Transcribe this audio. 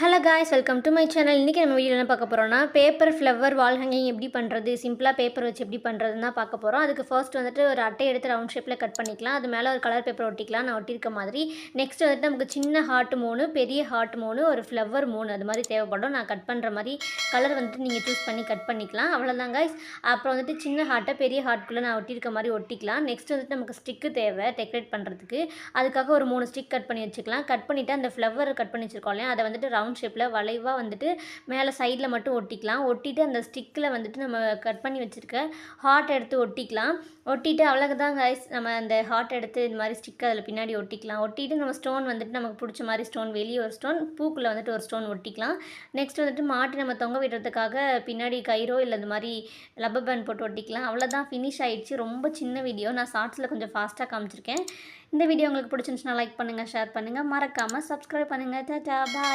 Hello guys, welcome to my channel. இன்றைக்கி நம்ம video என்ன பார்க்க போகிறோம்னா, பேப்பர் ஃப்ளவர் வால் ஹேங்கிங் எப்படி பண்ணுறது, சிம்பிளாக பேப்பர் வச்சு எப்படி பண்ணுறதுன்னு தான் பார்க்க போகிறோம். அதுக்கு ஃபர்ஸ்ட் வந்துட்டு ஒரு அட்டை எடுத்து ரவுண்ட் ஷேப்பில் கட் பண்ணிக்கலாம். அது மேலே ஒரு கலர் பேப்பர் ஒட்டிக்கலாம், நான் ஒட்டியிருக்க மாதிரி. நெக்ஸ்ட் வந்துட்டு நமக்கு சின்ன ஹார்ட் 3, பெரிய ஹார்ட் 3, ஒரு ஃப்ளவர் 3 அது மாதிரி தேவைப்படும். நான் கட் பண்ணுற மாதிரி கலர் வந்துட்டு நீங்கள் சூஸ் பண்ணி கட் பண்ணிக்கலாம். அவ்வளோதான் காய்ஸ். அப்புறம் வந்துட்டு சின்ன ஹார்ட்டை பெரிய ஹார்ட்குள்ளே நான் ஒட்டியிருக்க மாதிரி ஒட்டிக்கலாம். நெக்ஸ்ட் வந்துட்டு நமக்கு ஸ்டிக்கு தேவை டெக்கரேட் பண்ணுறதுக்கு. அதுக்காக ஒரு 3 ஸ்டிக் கட் பண்ணி வச்சுக்கலாம். கட் பண்ணிவிட்டு அந்த ஃப்ளவர் கட் பண்ணி வச்சுருக்கோம் இல்லையா, அதை வந்துட்டு ரவுண்ட் ஷேப்பில் வளைவாக வந்துட்டு மேலே சைடில் மட்டும் ஒட்டிக்கலாம். ஒட்டிட்டு அந்த ஸ்டிக்கில் வந்துட்டு நம்ம கட் பண்ணி வச்சுருக்க ஹார்ட் எடுத்து ஒட்டிக்கலாம். ஒட்டிட்டு அவ்வளோதான் காய்ஸ், நம்ம அந்த ஹார்ட் எடுத்து இந்த மாதிரி ஸ்டிக் அதில் பின்னாடி ஒட்டிக்கலாம். ஒட்டிட்டு நம்ம ஸ்டோன் வந்துட்டு நமக்கு பிடிச்ச மாதிரி ஸ்டோன், வெளியே ஒரு ஸ்டோன், பூக்குள்ளே வந்துட்டு ஒரு ஸ்டோன் ஒட்டிக்கலாம். நெக்ஸ்ட் வந்துட்டு மாட்டி நம்ம தொங்க விடுறதுக்காக பின்னாடி கயிறோ இல்லை இந்த மாதிரி ரப்பர் பேண்ட் போட்டு ஒட்டிக்கலாம். அவ்வளோதான், ஃபினிஷ் ஆகிடுச்சு. ரொம்ப சின்ன வீடியோ, நான் ஷார்ட்ஸில் கொஞ்சம் ஃபாஸ்ட்டாக காமிச்சிருக்கேன். இந்த வீடியோ உங்களுக்கு பிடிச்சிருந்துச்சுன்னா லைக் பண்ணுங்கள், ஷேர் பண்ணுங்கள், மறக்காமல் சப்ஸ்கிரைப் பண்ணுங்கள். டாடா, பாய்.